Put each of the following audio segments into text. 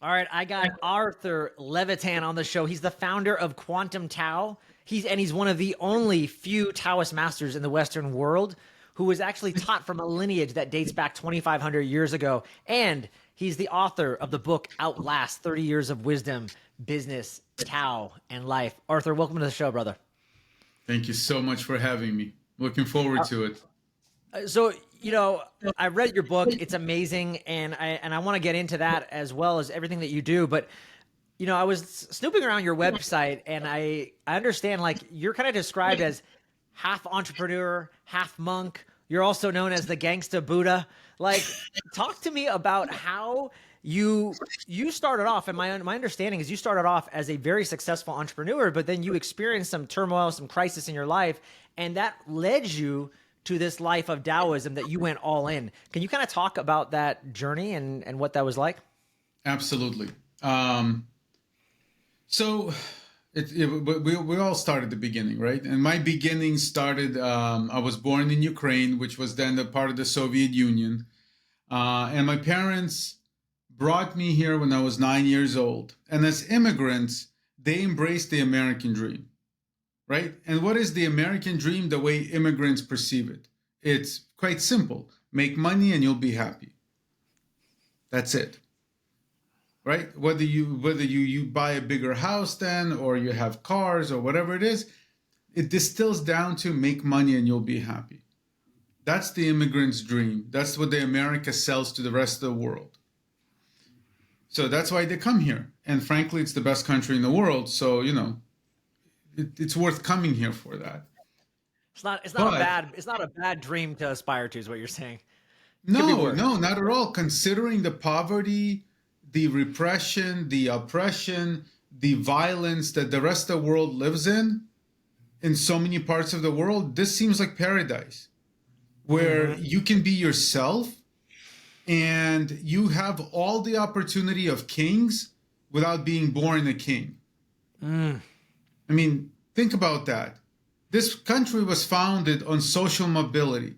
All right, I got Arthur Levitan on the show. He's the founder of Quantum Tao. He's one of the only few Taoist masters in the Western world who was actually taught from a lineage that dates back 2,500 years ago. And he's the author of the book Outlast 30 Years of Wisdom, Business, Tao, and Life. Arthur, welcome to the show, brother. Thank you so much for having me. Looking forward to it. So, I read your book. It's amazing, and I want to get into that as well as everything that you do. But I was snooping around your website, and I understand like you're kind of described as half entrepreneur, half monk. You're also known as the Gangsta Buddha. Like, talk to me about how you started off. And my understanding is you started off as a very successful entrepreneur, but then you experienced some turmoil, some crisis in your life, and that led you to this life of Taoism that you went all in. Can you kind of talk about that journey and what that was like? Absolutely. So we all start at the beginning, right? And my beginning started, I was born in Ukraine, which was then a part of the Soviet Union. And my parents brought me here when I was 9 years old. And as immigrants, they embraced the American dream, right? And what is the American dream the way immigrants perceive it? It's quite simple. Make money and you'll be happy. That's it. Right? Whether you buy a bigger house then, or you have cars or whatever it is, it distills down to make money and you'll be happy. That's the immigrant's dream. That's what the America sells to the rest of the world. So that's why they come here. And frankly, it's the best country in the world. So, it's worth coming here for that. It's not a bad dream to aspire to, is what you're saying. No, not at all. Considering the poverty, the repression, the oppression, the violence that the rest of the world lives in so many parts of the world, this seems like paradise, where you can be yourself and you have all the opportunity of kings without being born a king. I mean, think about that. This country was founded on social mobility,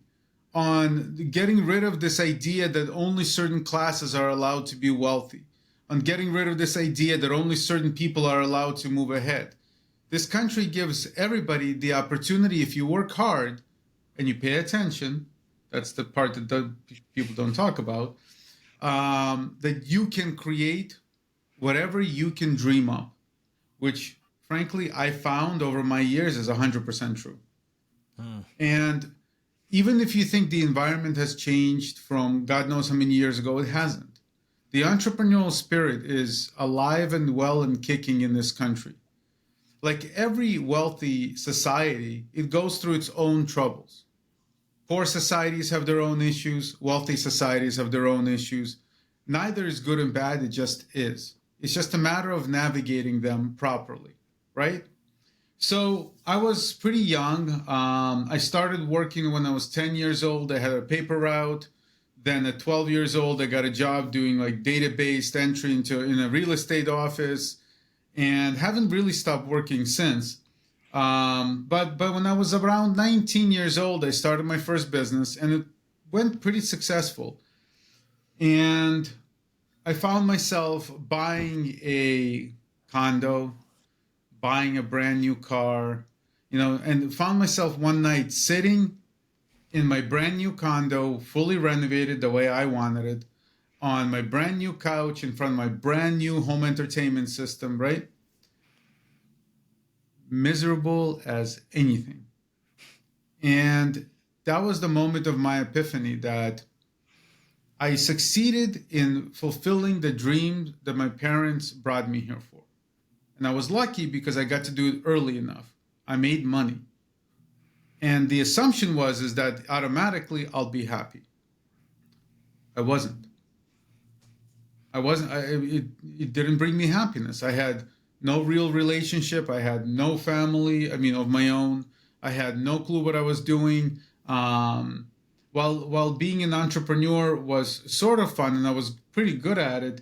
on getting rid of this idea that only certain classes are allowed to be wealthy, on getting rid of this idea that only certain people are allowed to move ahead. This country gives everybody the opportunity, if you work hard and you pay attention, that's the part that people don't talk about, that you can create whatever you can dream up, which frankly, I found over my years is 100% true. And even if you think the environment has changed from God knows how many years ago, it hasn't. The entrepreneurial spirit is alive and well and kicking in this country. Like every wealthy society, it goes through its own troubles. Poor societies have their own issues. Wealthy societies have their own issues. Neither is good and bad. It just is. It's just a matter of navigating them properly. Right? So I was pretty young. I started working when I was 10 years old. I had a paper route. Then at 12 years old, I got a job doing like database entry in a real estate office, and haven't really stopped working since. But when I was around 19 years old, I started my first business, and it went pretty successful. And I found myself buying a condo, buying a brand new car, and found myself one night sitting in my brand new condo, fully renovated the way I wanted it, on my brand new couch in front of my brand new home entertainment system, right? Miserable as anything. And that was the moment of my epiphany that I succeeded in fulfilling the dream that my parents brought me here for. And I was lucky because I got to do it early enough. I made money. And the assumption is that automatically I'll be happy. I wasn't. It didn't bring me happiness. I had no real relationship. I had no family, of my own. I had no clue what I was doing. While being an entrepreneur was sort of fun and I was pretty good at it,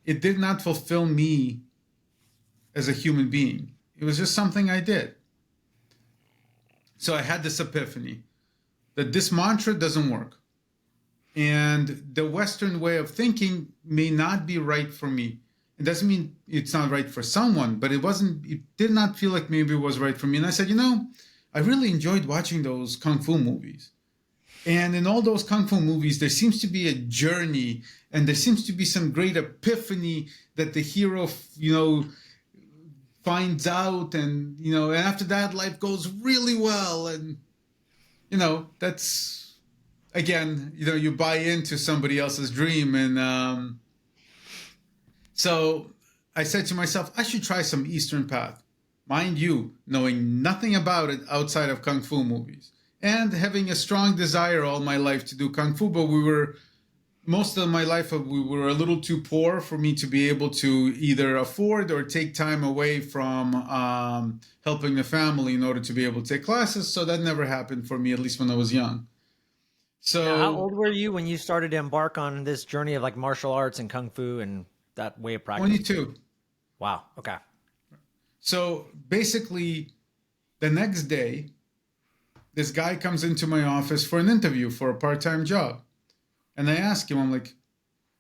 it did not fulfill me as a human being. It was just something I did. So I had this epiphany that this mantra doesn't work. And the Western way of thinking may not be right for me. It doesn't mean it's not right for someone, but it did not feel like maybe it was right for me. And I said, I really enjoyed watching those Kung Fu movies. And in all those Kung Fu movies, there seems to be a journey, and there seems to be some great epiphany that the hero, finds out. And, and after that, life goes really well. And, that's, again, you buy into somebody else's dream. And so I said to myself, I should try some Eastern path. Mind you, knowing nothing about it outside of Kung Fu movies. And having a strong desire all my life to do Kung Fu, but most of my life, we were a little too poor for me to be able to either afford or take time away from helping the family in order to be able to take classes. So that never happened for me, at least when I was young. So now, how old were you when you started to embark on this journey of like martial arts and Kung Fu and that way of practice? 22. Wow. Okay. So basically, the next day, this guy comes into my office for an interview for a part-time job. And I ask him,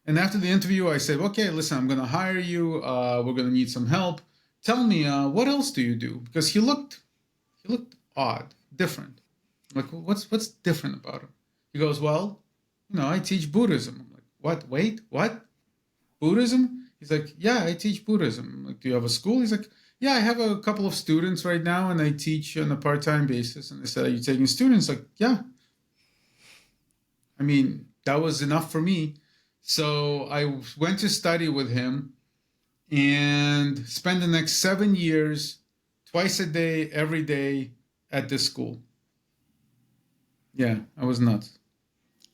and after the interview, I said, okay, listen, I'm going to hire you. We're going to need some help. Tell me, what else do you do? Because he looked odd, different. I'm like, what's different about him? He goes, well, I teach Buddhism. I'm like, what? Wait, what? Buddhism? He's like, yeah, I teach Buddhism. I'm like, do you have a school? He's like, yeah, I have a couple of students right now, and I teach on a part-time basis. And I said, are you taking students? Like, yeah. I mean, that was enough for me. So I went to study with him and spent the next 7 years, twice a day, every day at this school. Yeah, I was nuts.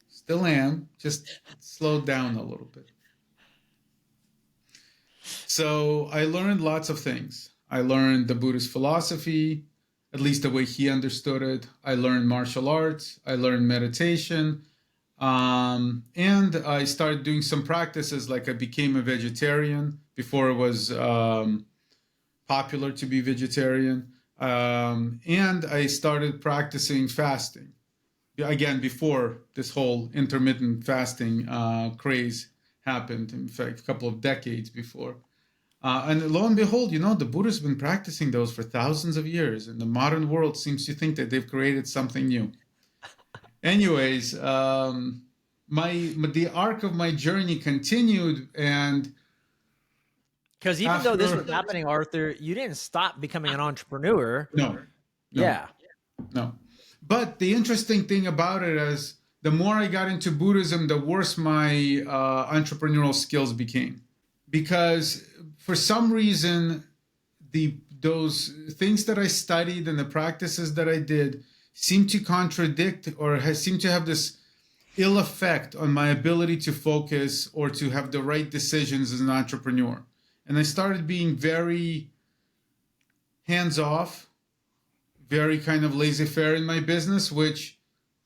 Still am, just slowed down a little bit. So I learned lots of things. I learned the Buddhist philosophy, at least the way he understood it. I learned martial arts. I learned meditation. And I started doing some practices, like I became a vegetarian before it was popular to be vegetarian. And I started practicing fasting. Again, before this whole intermittent fasting craze happened, in fact, a couple of decades before. And lo and behold, the Buddhists have been practicing those for thousands of years, and the modern world seems to think that they've created something new. Anyways, the arc of my journey continued, and because even though this was happening, Arthur, you didn't stop becoming an entrepreneur. No. Yeah. No. But the interesting thing about it is, the more I got into Buddhism, the worse my entrepreneurial skills became. Because for some reason, those things that I studied and the practices that I did seem to contradict or seem to have this ill effect on my ability to focus or to have the right decisions as an entrepreneur. And I started being very hands-off, very kind of laissez-faire in my business, which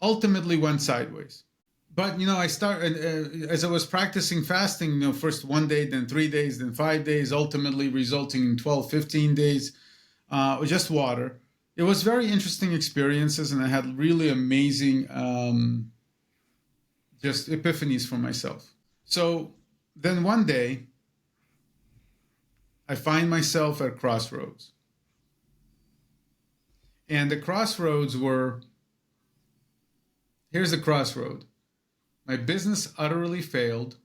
ultimately went sideways. But, I started, as I was practicing fasting, first 1 day, then 3 days, then 5 days, ultimately resulting in 12, 15 days, just water. It was very interesting experiences, and I had really amazing just epiphanies for myself. So then one day, I find myself at crossroads. And the crossroads here's the crossroad. My business utterly failed.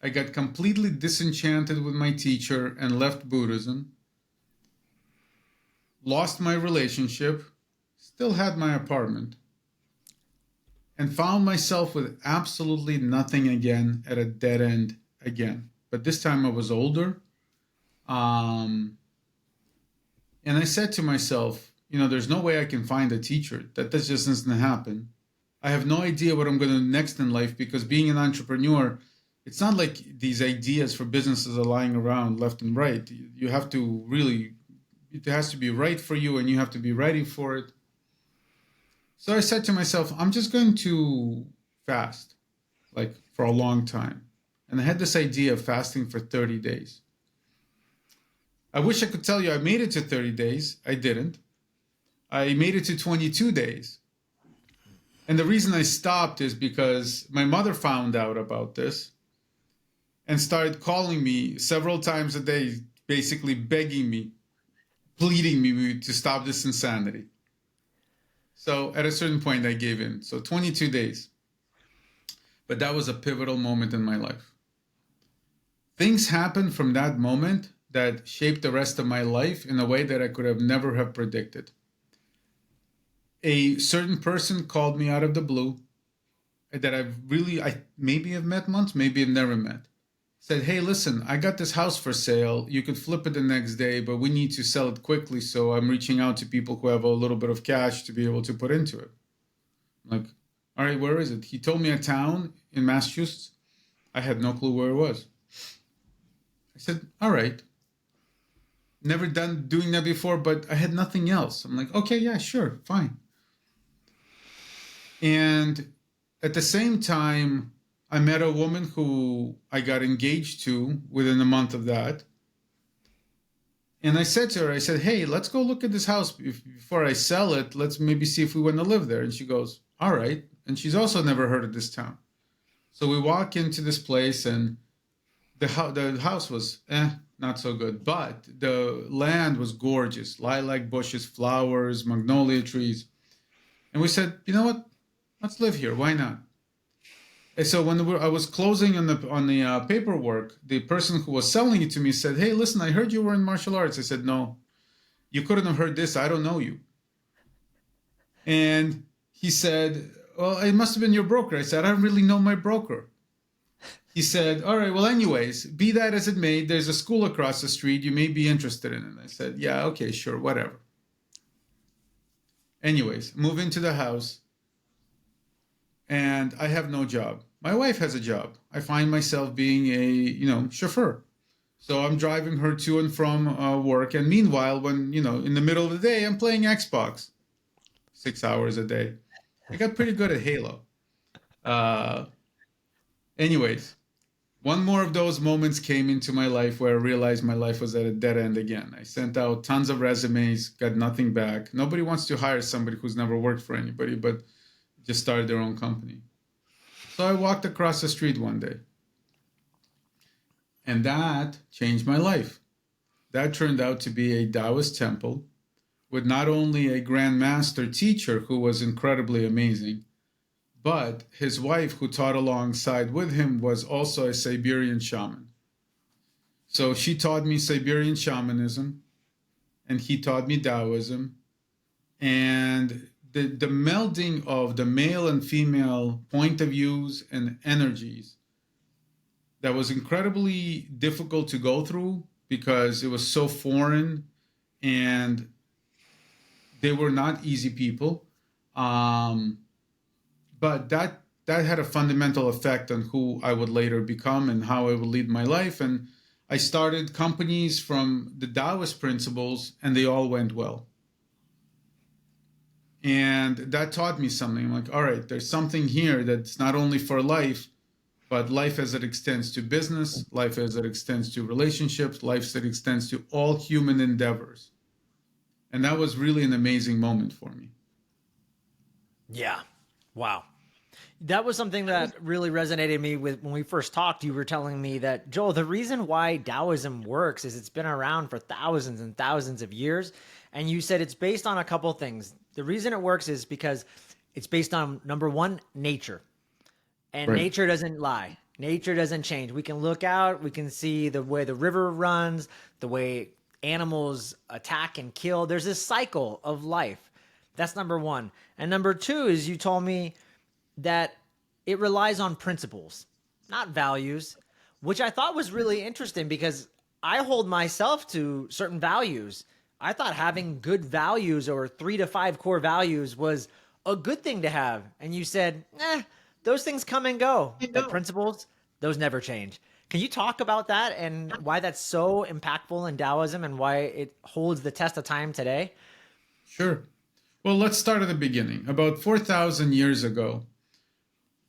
I got completely disenchanted with my teacher and left Buddhism. Lost my relationship, still had my apartment, and found myself with absolutely nothing again, at a dead end again. But this time I was older. And I said to myself, there's no way I can find a teacher. That just doesn't happen. I have no idea what I'm going to do next in life, because being an entrepreneur, it's not like these ideas for businesses are lying around left and right. You have to really, it has to be right for you, and you have to be ready for it. So I said to myself, I'm just going to fast, like for a long time. And I had this idea of fasting for 30 days. I wish I could tell you I made it to 30 days. I didn't. I made it to 22 days. And the reason I stopped is because my mother found out about this. and started calling me several times a day, basically begging me, pleading me to stop this insanity. So at a certain point, I gave in. So 22 days. But that was a pivotal moment in my life. Things happened from that moment that shaped the rest of my life in a way that I could have never have predicted. A certain person called me out of the blue that I maybe have met once, maybe have never met. Said, hey, listen, I got this house for sale. You could flip it the next day, but we need to sell it quickly. So I'm reaching out to people who have a little bit of cash to be able to put into it. I'm like, all right, where is it? He told me a town in Massachusetts. I had no clue where it was. I said, all right. Never done doing that before, but I had nothing else. I'm like, okay, yeah, sure, fine. And at the same time, I met a woman who I got engaged to within a month of that. And I said to her, I said, hey, let's go look at this house before I sell it. Let's maybe see if we want to live there. And she goes, all right. And she's also never heard of this town. So we walk into this place, and the house was not so good. But the land was gorgeous. Lilac bushes, flowers, magnolia trees. And we said, you know what? Let's live here. Why not? And so when I was closing on the paperwork, the person who was selling it to me said, hey, listen, I heard you were in martial arts. I said, no, you couldn't have heard this. I don't know you. And he said, well, it must have been your broker. I said, I don't really know my broker. He said, all right, well, anyways, be that as it may, there's a school across the street. You may be interested in it. I said, yeah, okay, sure, whatever. Anyways, move into the house. And I have no job. My wife has a job. I find myself being a, chauffeur. So I'm driving her to and from work. And meanwhile, when, in the middle of the day, I'm playing Xbox 6 hours a day. I got pretty good at Halo. Anyways, one more of those moments came into my life where I realized my life was at a dead end again. I sent out tons of resumes, got nothing back. Nobody wants to hire somebody who's never worked for anybody, but just started their own company. So I walked across the street one day. And that changed my life. That turned out to be a Taoist temple with not only a Grand Master teacher who was incredibly amazing, but his wife, who taught alongside with him, was also a Siberian shaman. So she taught me Siberian shamanism, and he taught me Taoism. And the melding of the male and female point of views and energies that was incredibly difficult to go through because it was so foreign and they were not easy people. But that had a fundamental effect on who I would later become and how I would lead my life. And I started companies from the Taoist principles, and they all went well. And that taught me something. I'm like, all right, there's something here that's not only for life, but life as it extends to business, life as it extends to relationships, life as it extends to all human endeavors. And that was really an amazing moment for me. Yeah. Wow. That was something that really resonated me with when we first talked. You were telling me that, Joel, the reason why Taoism works is it's been around for thousands and thousands of years. And you said it's based on a couple things. The reason it works is because it's based on, number one, nature. And Right. Nature doesn't lie. Nature doesn't change. We can look out, we can see the way the river runs, the way animals attack and kill. There's this cycle of life. That's number one. And number two is you told me that it relies on principles, not values, which I thought was really interesting because I hold myself to certain values. I thought having good values or 3 to 5 core values was a good thing to have. And you said, those things come and go, but principles, those never change. Can you talk about that and why that's so impactful in Taoism and why it holds the test of time today? Sure. Well, let's start at the beginning. About 4,000 years ago,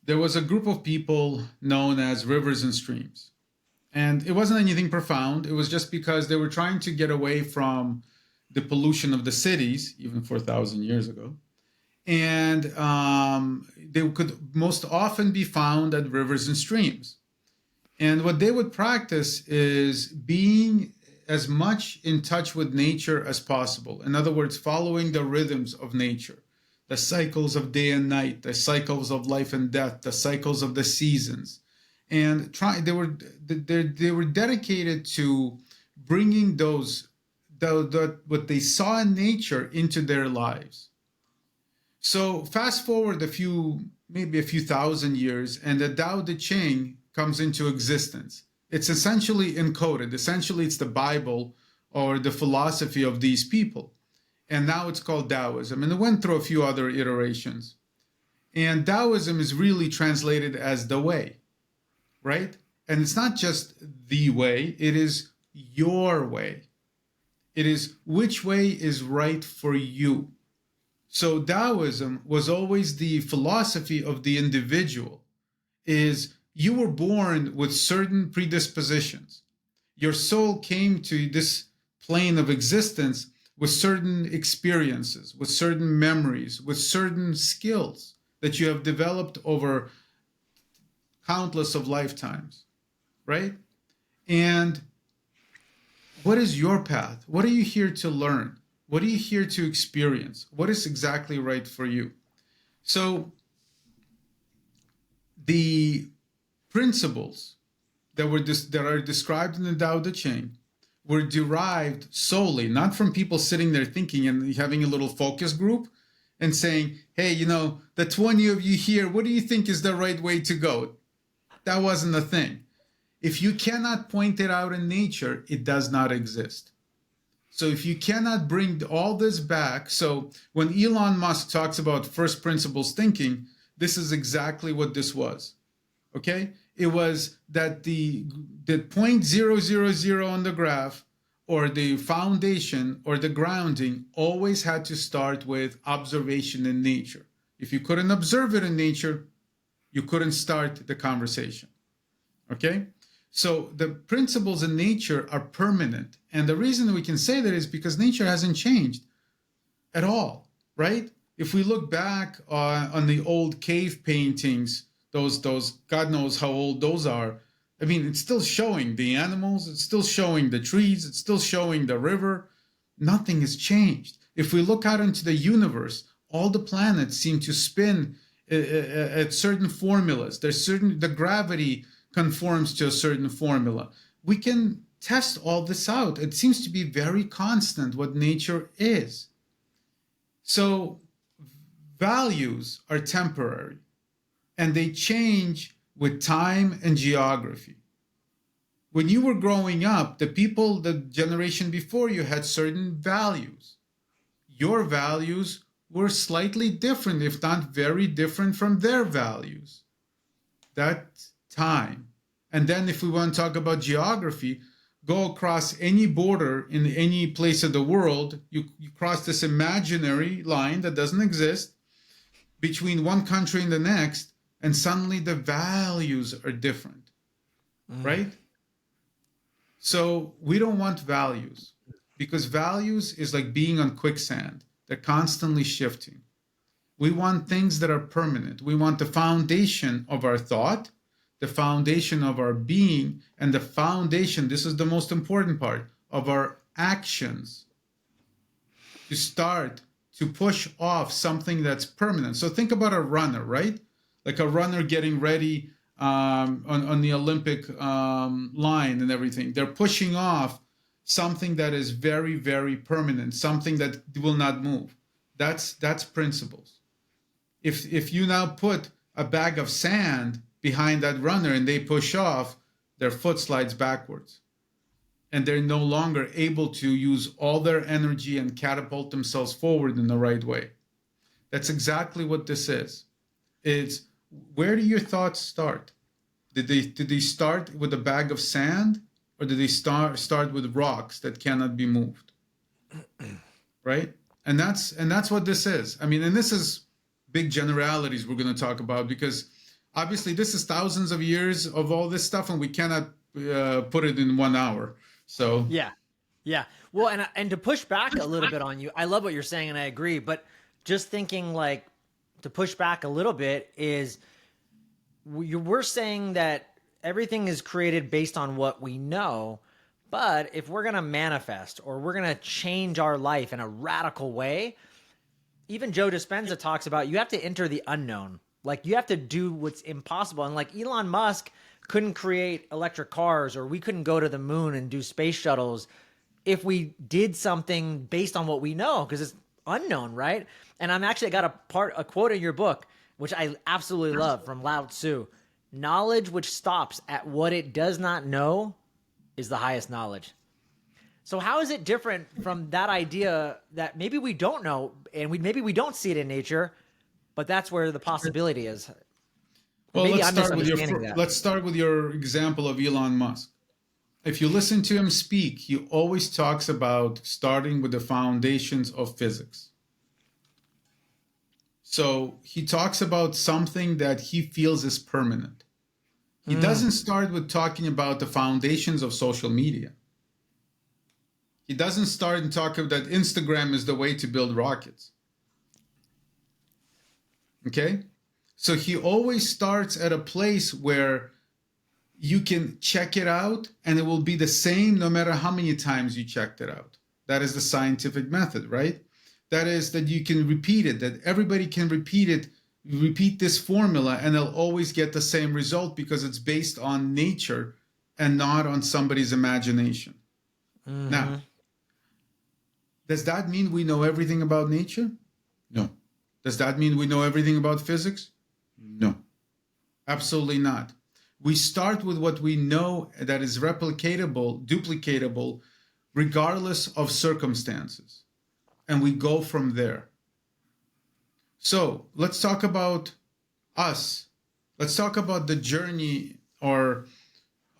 there was a group of people known as rivers and streams. And it wasn't anything profound. It was just because they were trying to get away from the pollution of the cities, even 4,000 years ago. And they could most often be found at rivers and streams. And what they would practice is being as much in touch with nature as possible. In other words, following the rhythms of nature, the cycles of day and night, the cycles of life and death, the cycles of the seasons. And they were dedicated to bringing what they saw in nature into their lives. So fast forward maybe a few thousand years, and the Dao De Ching comes into existence. It's essentially encoded. Essentially, it's the Bible or the philosophy of these people. And now it's called Taoism. And it went through a few other iterations. And Taoism is really translated as the way, right? And it's not just the way, it is your way. It is which way is right for you. So Taoism was always the philosophy of the individual, is you were born with certain predispositions. Your soul came to this plane of existence with certain experiences, with certain memories, with certain skills that you have developed over countless of lifetimes, right? And what is your path? What are you here to learn? What are you here to experience? What is exactly right for you? So the principles that are described in the Dao De Ching were derived solely, not from people sitting there thinking and having a little focus group and saying, hey, the 20 of you here, what do you think is the right way to go? That wasn't a thing. If you cannot point it out in nature, it does not exist. So if you cannot bring all this back, so when Elon Musk talks about first principles thinking, this is exactly what this was. Okay? It was that the 0.000 on the graph, or the foundation or the grounding, always had to start with observation in nature. If you couldn't observe it in nature, you couldn't start the conversation. Okay? So the principles in nature are permanent. And the reason we can say that is because nature hasn't changed at all, right? If we look back on the old cave paintings, those God knows how old those are, I mean, it's still showing the animals, it's still showing the trees, it's still showing the river. Nothing has changed. If we look out into the universe, all the planets seem to spin at certain formulas. The gravity conforms to a certain formula. We can test all this out. It seems to be very constant what nature is. So values are temporary, and they change with time and geography. When you were growing up, the generation before you had certain values. Your values were slightly different, if not very different from their values. That's time. And then if we want to talk about geography, go across any border in any place of the world, you cross this imaginary line that doesn't exist between one country and the next, and suddenly the values are different, right? So we don't want values, because values is like being on quicksand. They're constantly shifting. We want things that are permanent. We want the foundation of our thought, the foundation of our being, and the foundation, this is the most important part, of our actions to start to push off something that's permanent. So think about a runner, right? Like a runner getting ready on the Olympic line and everything. They're pushing off something that is very, very permanent, something that will not move. That's principles. If you now put a bag of sand behind that runner and they push off, their foot slides backwards. And they're no longer able to use all their energy and catapult themselves forward in the right way. That's exactly what this is. It's, where do your thoughts start? Did they start with a bag of sand, or did they start with rocks that cannot be moved? Right? And that's what this is. I mean, and this is big generalities we're going to talk about, because obviously this is thousands of years of all this stuff, and we cannot put it in 1 hour. So yeah. Well, and to push back a little bit on you, I love what you're saying, and I agree. But just thinking, like, to push back a little bit is, we're saying that everything is created based on what we know. But if we're going to manifest or we're going to change our life in a radical way, even Joe Dispenza talks about you have to enter the unknown. Like you have to do what's impossible. And like Elon Musk couldn't create electric cars, or we couldn't go to the moon and do space shuttles if we did something based on what we know, because it's unknown, right? And I'm actually got a quote in your book, which I absolutely love, from Lao Tzu. Knowledge which stops at what it does not know is the highest knowledge. So how is it different from that idea that maybe we don't know and maybe we don't see it in nature, but that's where the possibility is? Well, Maybe let's start with your example of Elon Musk. If you listen to him speak, he always talks about starting with the foundations of physics. So he talks about something that he feels is permanent. He doesn't start with talking about the foundations of social media. He doesn't start and talk about that Instagram is the way to build rockets. Okay? So he always starts at a place where you can check it out and it will be the same no matter how many times you checked it out. That is the scientific method, right? That is that you can repeat it, that everybody can repeat this formula, and they'll always get the same result because it's based on nature and not on somebody's imagination. Mm-hmm. Now, does that mean we know everything about nature? No. Does that mean we know everything about physics? No. Absolutely not. We start with what we know that is replicatable, duplicatable, regardless of circumstances. And we go from there. So let's talk about us. Let's talk about the journey or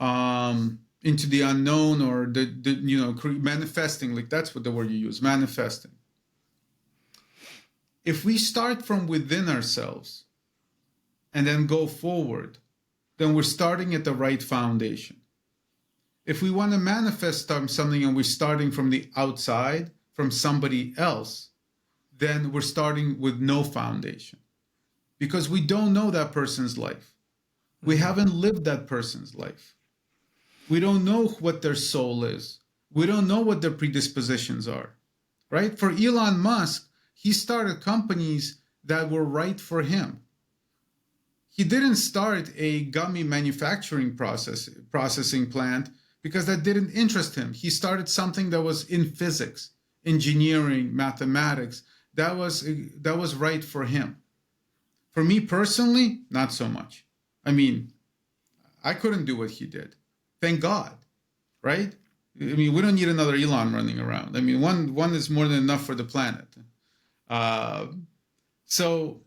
into the unknown, or the manifesting. Like that's what the word you use, manifesting. If we start from within ourselves and then go forward, then we're starting at the right foundation. If we want to manifest something and we're starting from the outside, from somebody else, then we're starting with no foundation, because we don't know that person's life. We haven't lived that person's life. We don't know what their soul is. We don't know what their predispositions are, right? For Elon Musk, he started companies that were right for him. He didn't start a gummy manufacturing processing plant because that didn't interest him. He started something that was in physics, engineering, mathematics. That was right for him. For me personally, not so much. I mean, I couldn't do what he did. Thank God, right? I mean, we don't need another Elon running around. I mean, one is more than enough for the planet. So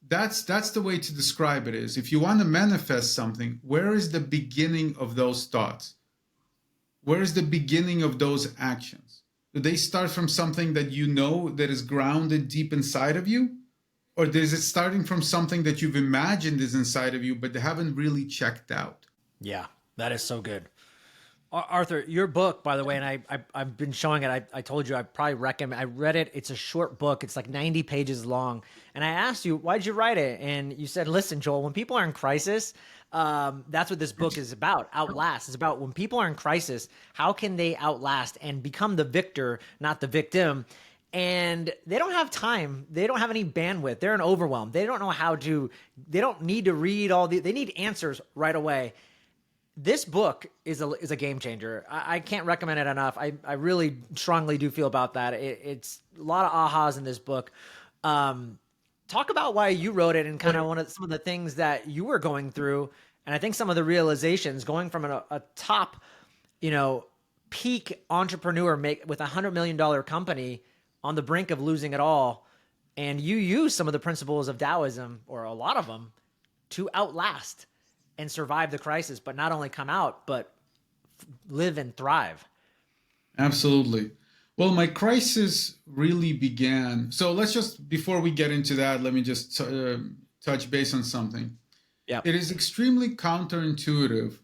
that's the way to describe it. Is if you want to manifest something, where is the beginning of those thoughts? Where is the beginning of those actions? Do they start from something that you know that is grounded deep inside of you? Or is it starting from something that you've imagined is inside of you, but they haven't really checked out? Yeah, that is so good. Arthur, your book, by the way, and I've been showing it. I told you I probably recommend. I read it. It's a short book. It's like 90 pages long. And I asked you, why'd you write it? And you said, listen, Joel, when people are in crisis, that's what this book is about. Outlast. It's about when people are in crisis, how can they outlast and become the victor, not the victim? And they don't have time. They don't have any bandwidth. They're in overwhelm. They don't know how to. They don't need to read they need answers right away. This book is a game changer. I can't recommend it enough. I really strongly do feel about that. It's a lot of ahas in this book. Talk about why you wrote it and kind of some of the things that you were going through. And I think some of the realizations going from a top, peak entrepreneur with $100 million company on the brink of losing it all. And you use some of the principles of Taoism, or a lot of them, to outlast and survive the crisis, but not only come out, but live and thrive. Absolutely. Well, my crisis really began. So let's just, before we get into that, let me just touch base on something. Yeah. It is extremely counterintuitive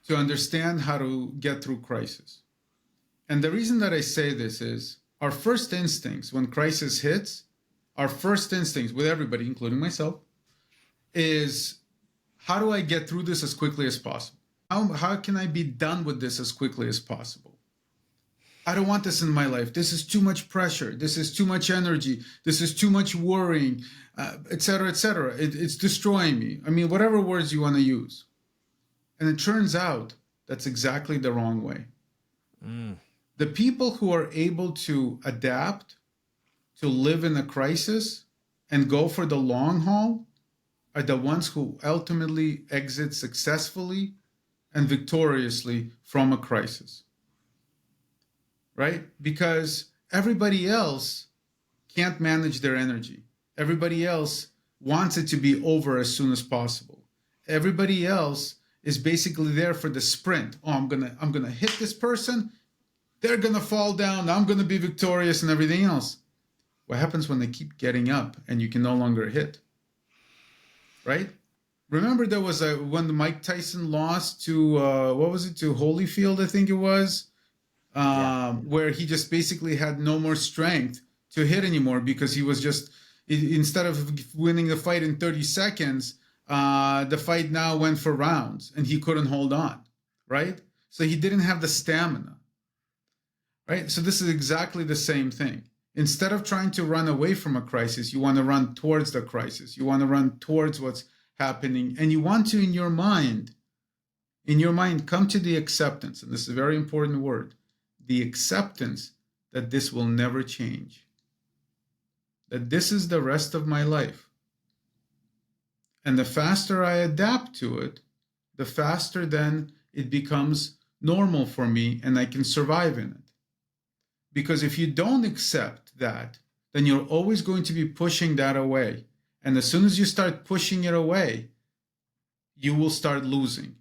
to understand how to get through crisis. And the reason that I say this is our first instincts when crisis hits, our first instincts with everybody, including myself, is how do I get through this as quickly as possible? how can I be done with this as quickly as possible? I don't want this in my life. This is too much pressure. This is too much energy. This is too much worrying, etc., etc. It's destroying me. I mean, whatever words you want to use. And it turns out that's exactly the wrong way. The people who are able to adapt, to live in a crisis, and go for the long haul are the ones who ultimately exit successfully and victoriously from a crisis. Right? Because everybody else can't manage their energy. Everybody else wants it to be over as soon as possible. Everybody else is basically there for the sprint. Oh, I'm gonna hit this person. They're gonna fall down. I'm gonna be victorious and everything else. What happens when they keep getting up and you can no longer hit? Right? Remember there was when Mike Tyson lost to what was it, to Holyfield, I think it was. Where he just basically had no more strength to hit anymore because he was just, instead of winning the fight in 30 seconds, the fight now went for rounds and he couldn't hold on, right? So he didn't have the stamina, right? So this is exactly the same thing. Instead of trying to run away from a crisis, you want to run towards the crisis. You want to run towards what's happening, and you want to, in your mind, come to the acceptance, and this is a very important word, the acceptance that this will never change, that this is the rest of my life. And the faster I adapt to it, the faster then it becomes normal for me and I can survive in it. Because if you don't accept that, then you're always going to be pushing that away. And as soon as you start pushing it away, you will start losing.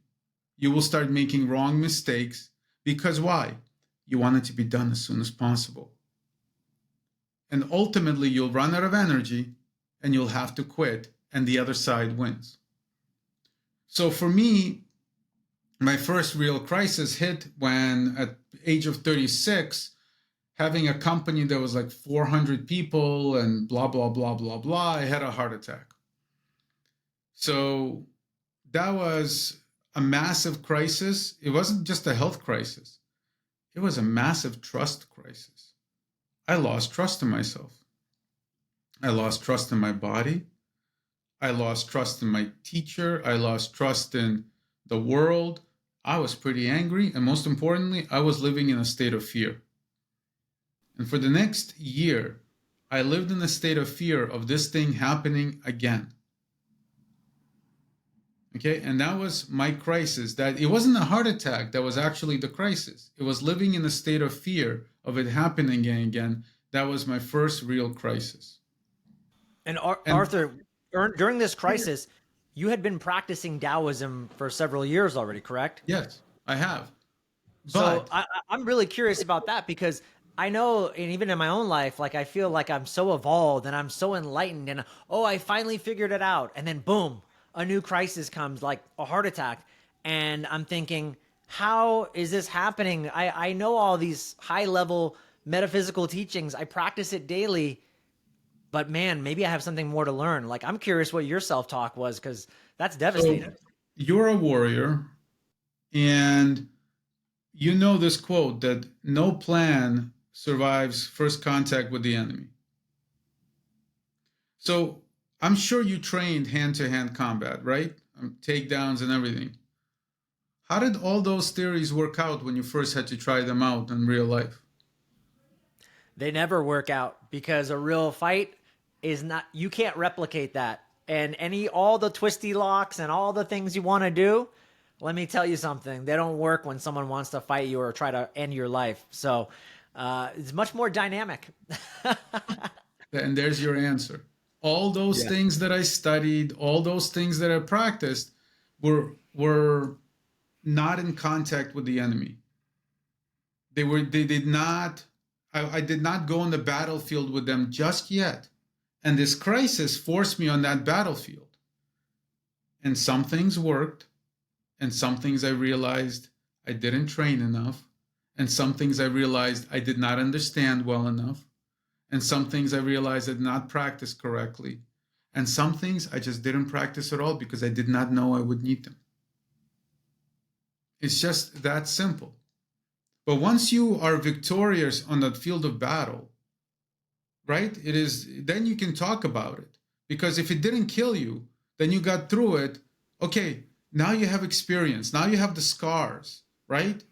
You will start making wrong mistakes. Because why? You want it to be done as soon as possible. And ultimately, you'll run out of energy and you'll have to quit, and the other side wins. So for me, my first real crisis hit when at the age of 36, having a company that was like 400 people and blah, blah, blah, blah, blah, I had a heart attack. So that was a massive crisis. It wasn't just a health crisis. It was a massive trust crisis. I lost trust in myself. I lost trust in my body. I lost trust in my teacher. I lost trust in the world. I was pretty angry. And most importantly, I was living in a state of fear. And for the next year, I lived in a state of fear of this thing happening again. Okay, and that was my crisis. That it wasn't a heart attack that was actually the crisis. It was living in a state of fear of it happening again. That was my first real crisis. And Arthur, during this crisis, you had been practicing Taoism for several years already, correct? Yes, I have. So I'm really curious about that because I know, and even in my own life, like I feel like I'm so evolved and I'm so enlightened and, oh, I finally figured it out. And then boom, a new crisis comes, like a heart attack. And I'm thinking, how is this happening? I know all these high level metaphysical teachings. I practice it daily, but man, maybe I have something more to learn. Like, I'm curious what your self-talk was, because that's devastating. So you're a warrior, and you know this quote that no plan survives first contact with the enemy. So I'm sure you trained hand-to-hand combat, right? Takedowns and everything. How did all those theories work out when you first had to try them out in real life? They never work out because a real fight is not, you can't replicate that. And all the twisty locks and all the things you want to do, let me tell you something, they don't work when someone wants to fight you or try to end your life. So it's much more dynamic. And there's your answer. All those things that I studied, all those things that I practiced were not in contact with the enemy. I did not go on the battlefield with them just yet. And this crisis forced me on that battlefield. And some things worked, and some things I realized I didn't train enough, and some things I realized I did not understand well enough, and some things I realized I did not practice correctly, and some things I just didn't practice at all because I did not know I would need them. It's just that simple. But once you are victorious on the field of battle, right, then you can talk about it. Because if it didn't kill you, then you got through it. Okay, now you have experience. Now you have the scars, right?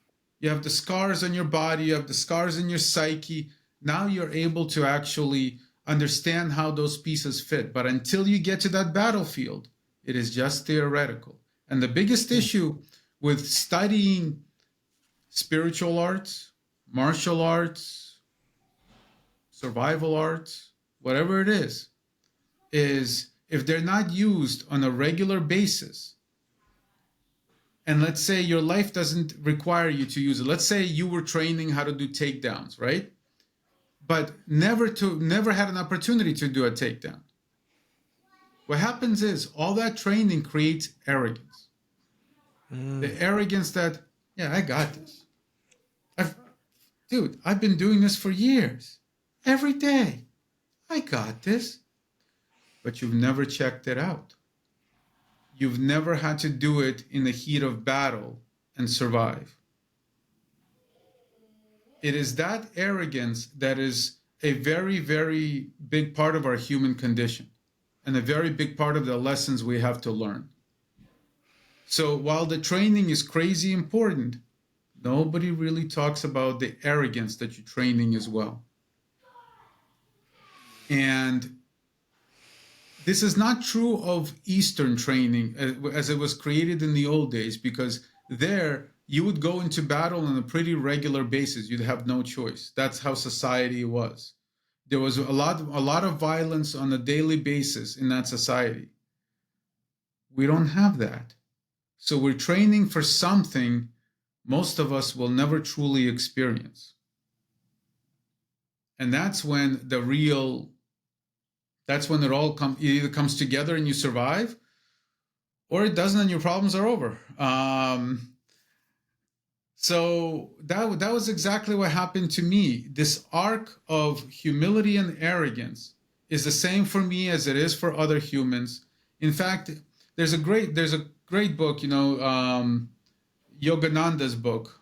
You have the scars on your body, you have the scars in your psyche. Now you're able to actually understand how those pieces fit. But until you get to that battlefield, it is just theoretical. And the biggest issue with studying spiritual arts, martial arts, survival arts, whatever it is if they're not used on a regular basis, and let's say your life doesn't require you to use it. Let's say you were training how to do takedowns, right? But never had an opportunity to do a takedown. What happens is all that training creates arrogance. The arrogance that, yeah, I got this. I've been doing this for years. Every day. I got this. But you've never checked it out. You've never had to do it in the heat of battle and survive. It is that arrogance that is a very, very big part of our human condition and a very big part of the lessons we have to learn. So while the training is crazy important, nobody really talks about the arrogance that you're training as well. And this is not true of Eastern training as it was created in the old days, because there you would go into battle on a pretty regular basis. You'd have no choice. That's how society was. There was a lot of violence on a daily basis in that society. We don't have that. So we're training for something most of us will never truly experience. And that's when it all either comes together and you survive, or it doesn't and your problems are over. So that was exactly what happened to me. This arc of humility and arrogance is the same for me as it is for other humans. In fact, there's a great book, Yogananda's book,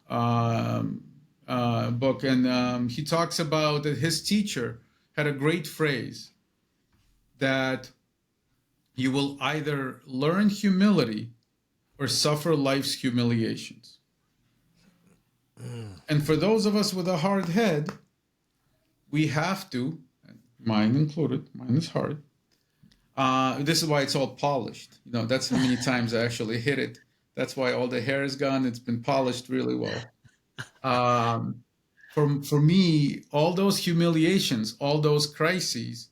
and he talks about that his teacher had a great phrase that you will either learn humility or suffer life's humiliations. And for those of us with a hard head, we have to, mine included, mine is hard. This is why it's all polished. That's how many times I actually hit it. That's why all the hair is gone. It's been polished really well. For me, all those humiliations, all those crises,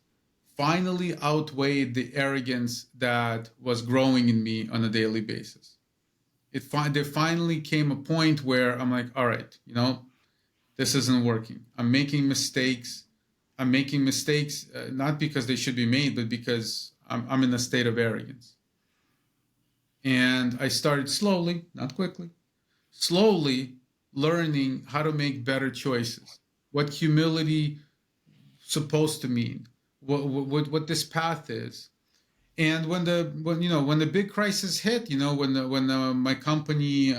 finally outweighed the arrogance that was growing in me on a daily basis. There finally came a point where I'm like, all right, this isn't working. I'm making mistakes. Not because they should be made, but because I'm in a state of arrogance. And I started slowly, not quickly, slowly learning how to make better choices. What humility supposed to mean. What this path is. And when the big crisis hit, when my company,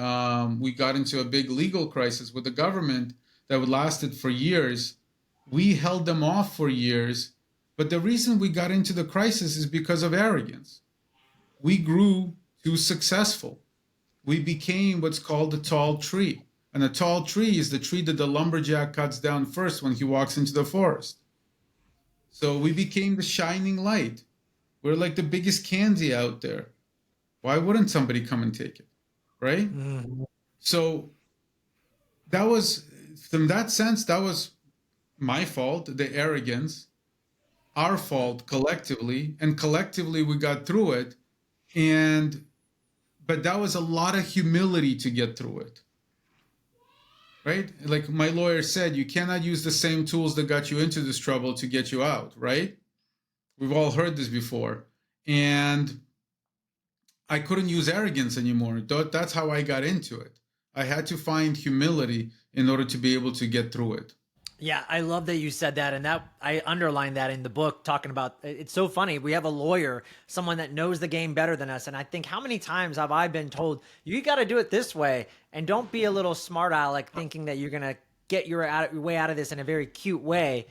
we got into a big legal crisis with the government that lasted for years, we held them off for years. But the reason we got into the crisis is because of arrogance. We grew too successful. We became what's called a tall tree. And a tall tree is the tree that the lumberjack cuts down first when he walks into the forest. So we became the shining light. We're like the biggest candy out there. Why wouldn't somebody come and take it, right? Mm-hmm. So from that sense, that was my fault, the arrogance, our fault collectively, and collectively we got through it. But that was a lot of humility to get through it, right? Like my lawyer said, you cannot use the same tools that got you into this trouble to get you out, right? We've all heard this before. And I couldn't use arrogance anymore. That's how I got into it. I had to find humility in order to be able to get through it. Yeah, I love that you said that, and that I underlined that in the book, talking about it's so funny. We have a lawyer, someone that knows the game better than us, and I think how many times have I been told you got to do it this way, and don't be a little smart aleck thinking that you're gonna get your way out of this in a very cute way.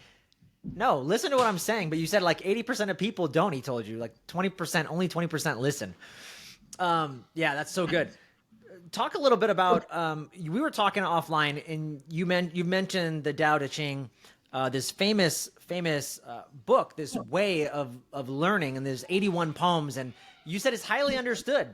No, listen to what I'm saying. But you said like 80% of people don't. He told you like 20%, only 20% listen. Yeah, that's so good. Talk a little bit about we were talking offline and you mentioned the Dao De Ching, this famous book, this way of learning, and there's 81 poems, and you said it's highly understood,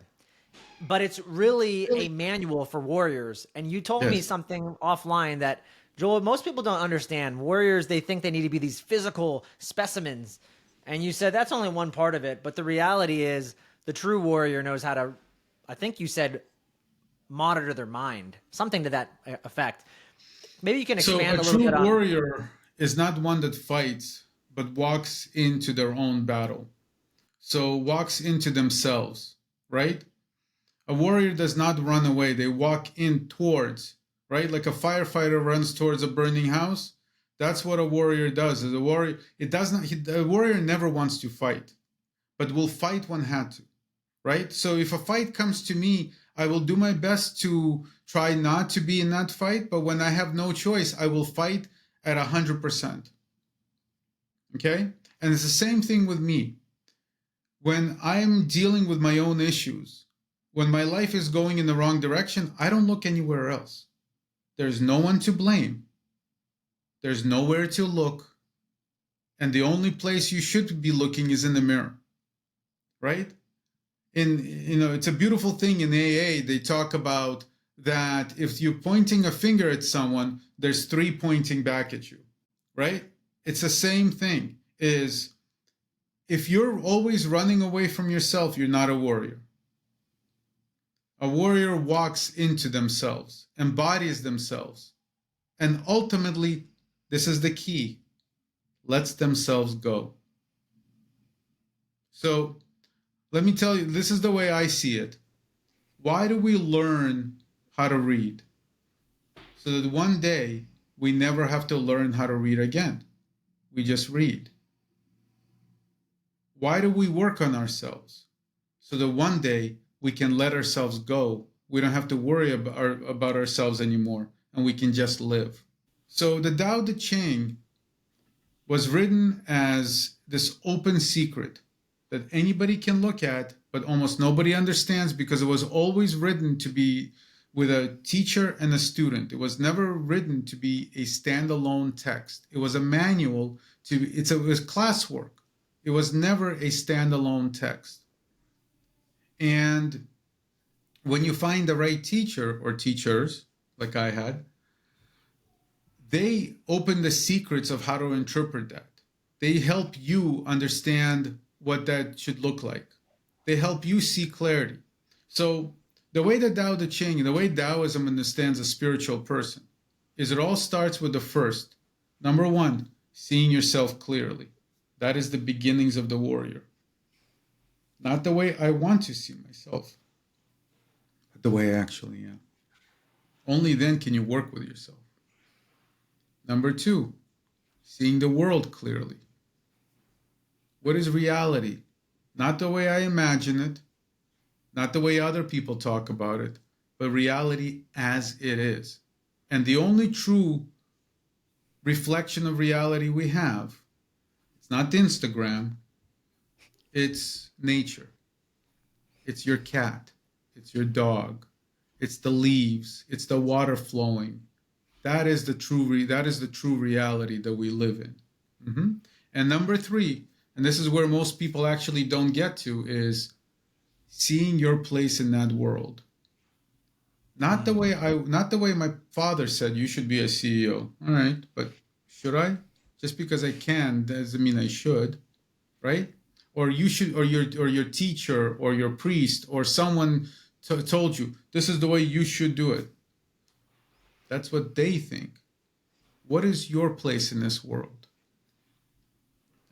but it's really a manual for warriors. And you told me Yes. something offline that, Joel, most people don't understand. Warriors, they think they need to be these physical specimens, and you said that's only one part of it, but the reality is the true warrior knows how to, I think you said, monitor their mind, something to that effect. Maybe you can So expand a a little true bit on. warrior is not one that fights, but walks into their own battle. So walks into themselves, right? A warrior does not run away. They walk in towards, right? Like a firefighter runs towards a burning house. That's what a warrior does. As a warrior, it does not. A warrior never wants to fight, but will fight when had to, right? So if a fight comes to me, I will do my best to try not to be in that fight. But when I have no choice, I will fight at 100%. Okay, and it's the same thing with me. When I'm dealing with my own issues, when my life is going in the wrong direction, I don't look anywhere else. There's no one to blame. There's nowhere to look. And the only place you should be looking is in the mirror, right? It's a beautiful thing in AA. They talk about that if you're pointing a finger at someone, there's three pointing back at you, right? It's the same thing. Is if you're always running away from yourself, you're not a warrior. A warrior walks into themselves, embodies themselves, and ultimately, this is the key, lets themselves go. So let me tell you, this is the way I see it. Why do we learn how to read? So that one day we never have to learn how to read again. We just read. Why do we work on ourselves? So that one day we can let ourselves go. We don't have to worry about ourselves anymore, and we can just live. So the Tao Te Ching was written as this open secret that anybody can look at, but almost nobody understands because it was always written to be with a teacher and a student. It was never written to be a standalone text. It was a manual it was classwork. It was never a standalone text. And when you find the right teacher or teachers, like I had, they open the secrets of how to interpret that. They help you understand what that should look like. They help you see clarity. So the way that Tao Te Ching, the way Taoism understands a spiritual person, is it all starts with the first. Number one, seeing yourself clearly. That is the beginnings of the warrior. Not the way I want to see myself, but the way I actually am. Only then can you work with yourself. Number two, seeing the world clearly. What is reality? Not the way I imagine it, not the way other people talk about it, but reality as it is. And the only true reflection of reality we have, it's not the Instagram, it's nature. It's your cat, it's your dog, it's the leaves, it's the water flowing. That is the true reality that we live in. Mm-hmm. And number three, and this is where most people actually don't get to, is seeing your place in that world. Not the way my father said you should be a CEO. All right, but should I? Just because I can doesn't mean I should, right? Or you should, or your teacher or your priest or someone told you this is the way you should do it. That's what they think. What is your place in this world?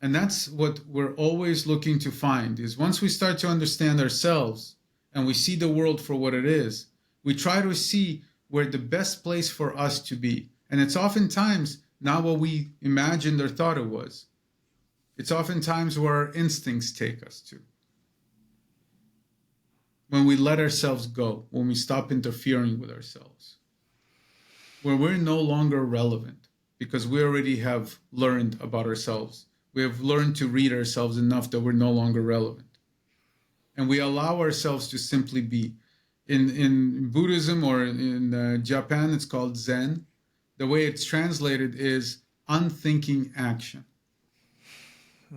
And that's what we're always looking to find, is once we start to understand ourselves and we see the world for what it is, we try to see where the best place for us to be. And it's oftentimes not what we imagined or thought it was. It's oftentimes where our instincts take us to. When we let ourselves go, when we stop interfering with ourselves, where we're no longer relevant because we already have learned about ourselves. We have learned to read ourselves enough that we're no longer relevant. And we allow ourselves to simply be. In Buddhism or in Japan, it's called Zen. The way it's translated is unthinking action.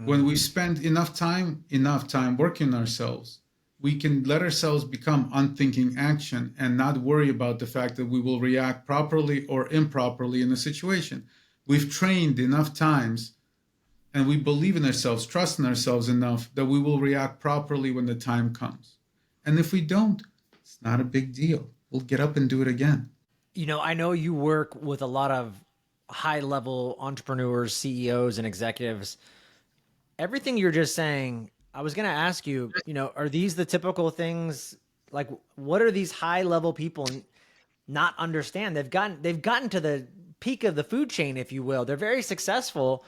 When we spend enough time working on ourselves, we can let ourselves become unthinking action and not worry about the fact that we will react properly or improperly in a situation. We've trained enough times and we believe in ourselves, trust in ourselves enough that we will react properly when the time comes. And if we don't, it's not a big deal. We'll get up and do it again. You know, I know you work with a lot of high-level entrepreneurs, CEOs, and executives. Everything you're just saying, I was going to ask you, you know, are these the typical things? Like, what are these high-level people not understand? They've gotten to the peak of the food chain, if you will. They're very successful,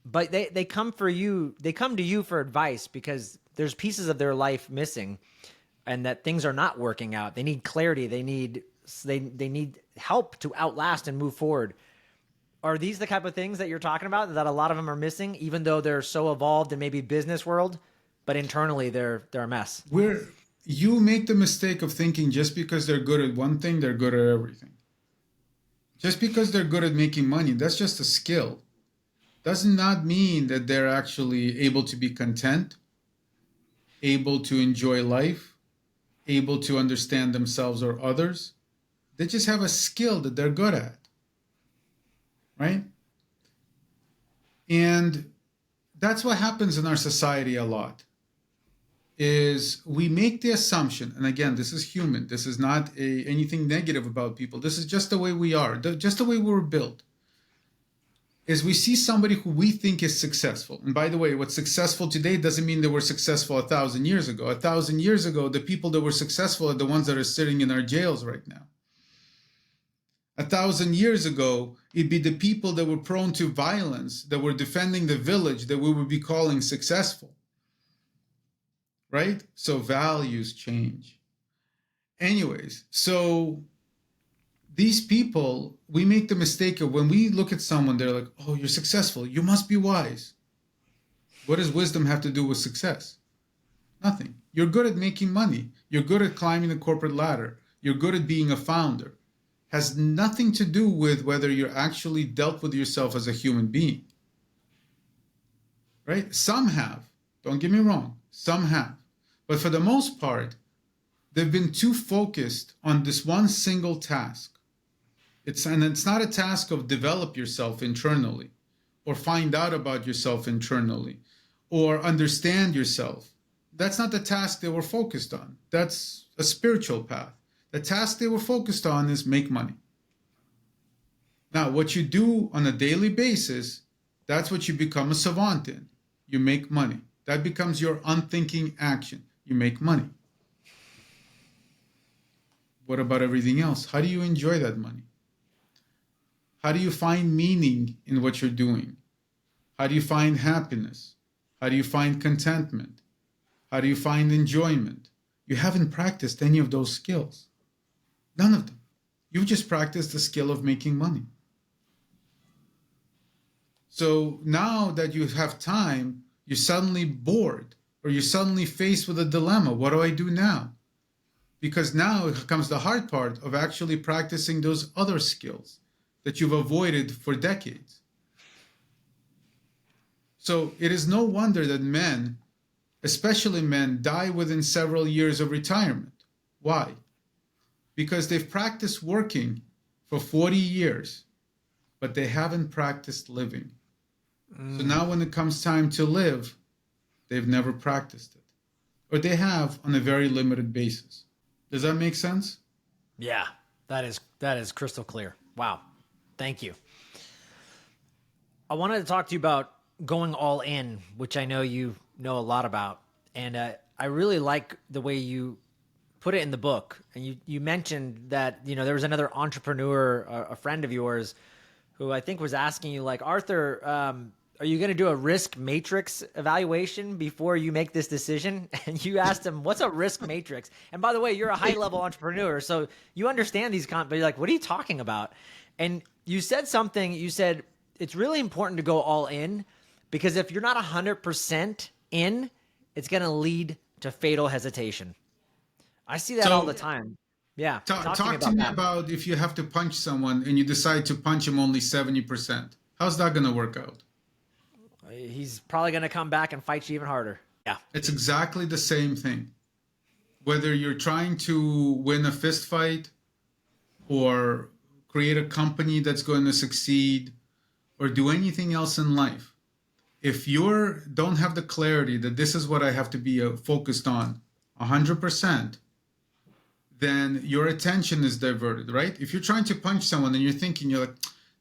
but they come for you. They come to you for advice because there's pieces of their life missing, and that things are not working out. They need clarity. They need help to outlast and move forward. Are these the type of things that you're talking about that a lot of them are missing, even though they're so evolved in maybe business world, but internally they're a mess? You make the mistake of thinking just because they're good at one thing, they're good at everything. Just because they're good at making money, that's just a skill. Does not mean that they're actually able to be content, able to enjoy life, able to understand themselves or others. They just have a skill that they're good at, right? And that's what happens in our society a lot, is we make the assumption, and again, this is human, this is not anything negative about people, this is just the way we are, just the way we were built, is we see somebody who we think is successful. And by the way, what's successful today doesn't mean they were successful 1,000 years ago. 1,000 years ago, the people that were successful are the ones that are sitting in our jails right now. 1,000 years ago, it'd be the people that were prone to violence, that were defending the village, that we would be calling successful. Right? So values change. Anyways, so these people, we make the mistake of when we look at someone, they're like, oh, you're successful. You must be wise. What does wisdom have to do with success? Nothing. You're good at making money. You're good at climbing the corporate ladder. You're good at being a founder. Has nothing to do with whether you're actually dealt with yourself as a human being. Right? Some have. Don't get me wrong. Some have. But for the most part, they've been too focused on this one single task. It's not a task of develop yourself internally or find out about yourself internally or understand yourself. That's not the task they were focused on. That's a spiritual path. The task they were focused on is make money. Now, what you do on a daily basis, that's what you become a savant in. You make money. That becomes your unthinking action. You make money. What about everything else? How do you enjoy that money? How do you find meaning in what you're doing? How do you find happiness? How do you find contentment? How do you find enjoyment? You haven't practiced any of those skills. None of them. You've just practiced the skill of making money. So now that you have time, you're suddenly bored or you're suddenly faced with a dilemma. What do I do now? Because now comes the hard part of actually practicing those other skills that you've avoided for decades. So it is no wonder that men, especially men, die within several years of retirement. Why? Because they've practiced working for 40 years, but they haven't practiced living. So now when it comes time to live, they've never practiced it. Or they have on a very limited basis. Does that make sense? Yeah, that is crystal clear. Wow. Thank you. I wanted to talk to you about going all in, which I know you know a lot about. And I really like the way you put it in the book. And you mentioned that, you know, there was another entrepreneur, a friend of yours, who I think was asking you, like, Arthur, are you going to do a risk matrix evaluation before you make this decision? And you asked him, what's a risk matrix? And by the way, you're a high level entrepreneur, so you understand these but you're like, what are you talking about? And you said something, you said, it's really important to go all in, because if you're not 100% in, it's going to lead to fatal hesitation. I see that all the So time. Yeah. Talk to me talk to about me that. about if you have to punch someone and you decide to punch him only 70%. How's that going to work out? He's probably going to come back and fight you even harder. Yeah. It's exactly the same thing. Whether you're trying to win a fist fight or create a company that's going to succeed or do anything else in life, if you don't have the clarity that this is what I have to be focused on 100%, then your attention is diverted, right? If you're trying to punch someone and you're like,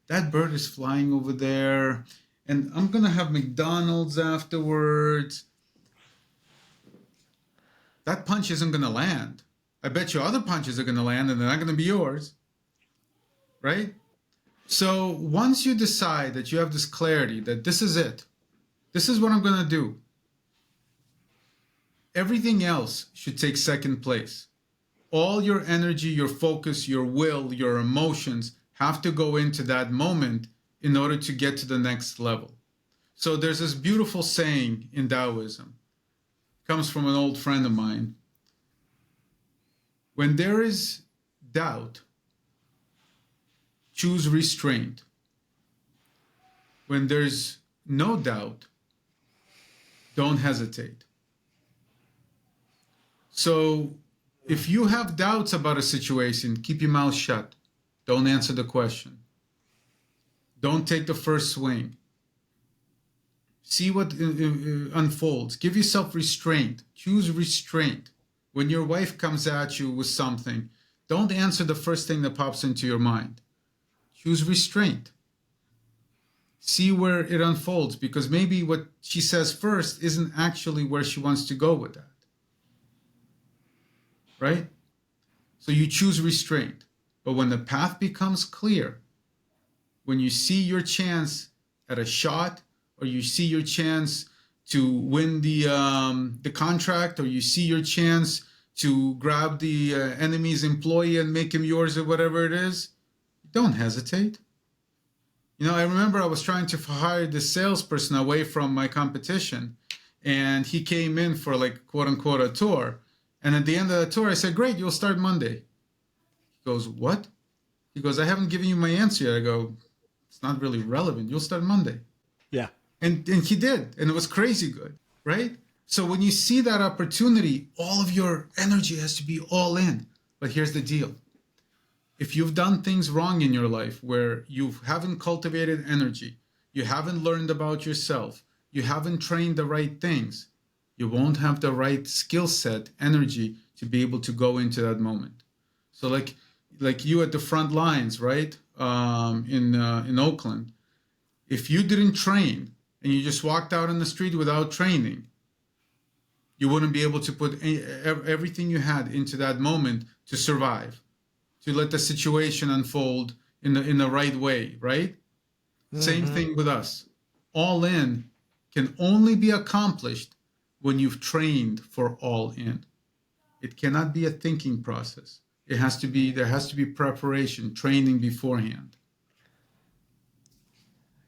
that bird is flying over there and I'm going to have McDonald's afterwards, that punch isn't going to land. I bet you other punches are going to land and they're not going to be yours, right? So once you decide that you have this clarity that this is it, this is what I'm going to do, everything else should take second place. All your energy, your focus, your will, your emotions have to go into that moment in order to get to the next level. So there's this beautiful saying in Taoism, it comes from an old friend of mine. When there is doubt, choose restraint. When there's no doubt, don't hesitate. So if you have doubts about a situation, keep your mouth shut. Don't answer the question. Don't take the first swing. See what unfolds. Give yourself restraint. Choose restraint. When your wife comes at you with something, don't answer the first thing that pops into your mind. Choose restraint. See where it unfolds, because maybe what she says first isn't actually where she wants to go with that. Right? So you choose restraint. But when the path becomes clear, when you see your chance at a shot, or you see your chance to win the contract, or you see your chance to grab the enemy's employee and make him yours, or whatever it is, don't hesitate. You know, I remember I was trying to hire this salesperson away from my competition, and he came in for, like, quote unquote, a tour. And at the end of the tour, I said, great, you'll start Monday. He goes, what? He goes, I haven't given you my answer yet. I go, it's not really relevant. You'll start Monday. Yeah. And he did. And it was crazy good, right? So when you see that opportunity, all of your energy has to be all in. But here's the deal. If you've done things wrong in your life where you haven't cultivated energy, you haven't learned about yourself, you haven't trained the right things, you won't have the right skill set, energy to be able to go into that moment. So like you at the front lines, right? In Oakland, if you didn't train and you just walked out on the street without training, you wouldn't be able to put everything you had into that moment to survive, to let the situation unfold in the right way, right? Mm-hmm. Same thing with us. All in can only be accomplished when you've trained for all in. It cannot be a thinking process. There has to be preparation, training beforehand.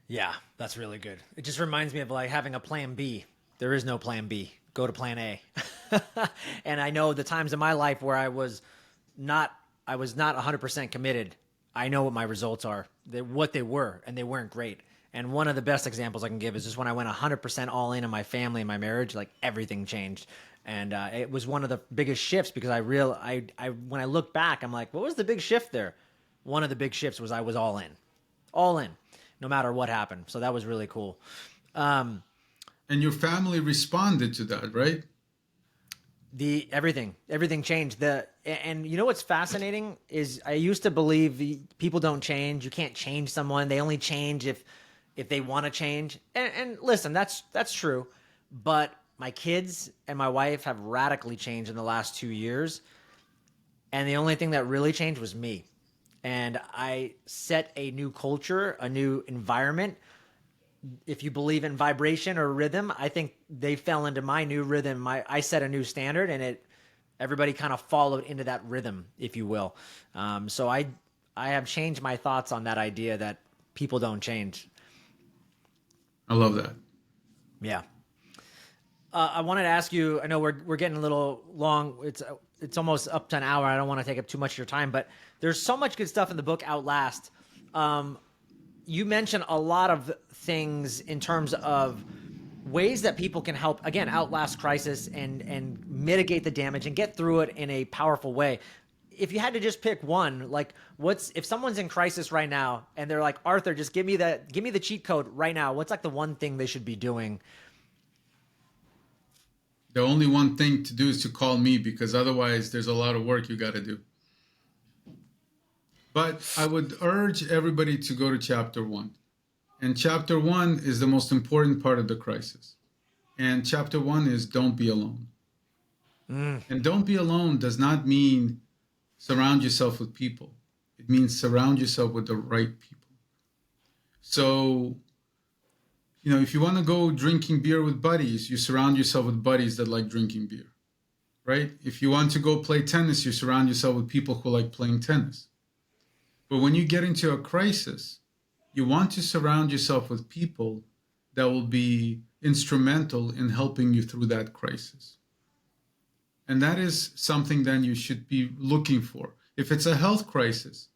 Yeah, that's really good. It just reminds me of, like, having a plan B. There is no plan B. Go to plan A. And I know the times in my life where I was not 100% committed. I know what my results are, what they were, and they weren't great. And one of the best examples I can give is just when I went 100% all in my family and my marriage, like, everything changed. And it was one of the biggest shifts, because when I look back, I'm like, what was the big shift there? One of the big shifts was I was all in, no matter what happened. So that was really cool. And your family responded to that, right? Everything changed. And you know what's fascinating is I used to believe people don't change. You can't change someone. They only change if they want to change. And listen, that's true. But my kids and my wife have radically changed in the last 2 years. And the only thing that really changed was me. and I set a new culture, a new environment. If you believe in vibration or rhythm, I think they fell into my new rhythm. I set a new standard, and everybody kind of followed into that rhythm, if you will. So I have changed my thoughts on that idea that people don't change. I love that. Yeah. I wanted to ask you. I know we're getting a little long. It's almost up to an hour. I don't want to take up too much of your time, but there's so much good stuff in the book Outlast. You mentioned a lot of things in terms of ways that people can help, again, outlast crisis and mitigate the damage and get through it in a powerful way. If you had to just pick one, like if someone's in crisis right now and they're like, Arthur, just give me the cheat code right now. What's like the one thing they should be doing? The only one thing to do is to call me, because otherwise there's a lot of work you got to do. But I would urge everybody to go to chapter 1. And chapter 1 is the most important part of the crisis. And chapter 1 is don't be alone. And don't be alone does not mean surround yourself with people. It means surround yourself with the right people. So, if you want to go drinking beer with buddies, you surround yourself with buddies that like drinking beer, right? If you want to go play tennis, you surround yourself with people who like playing tennis. But when you get into a crisis, you want to surround yourself with people that will be instrumental in helping you through that crisis. And that is something then you should be looking for. If it's a health crisis,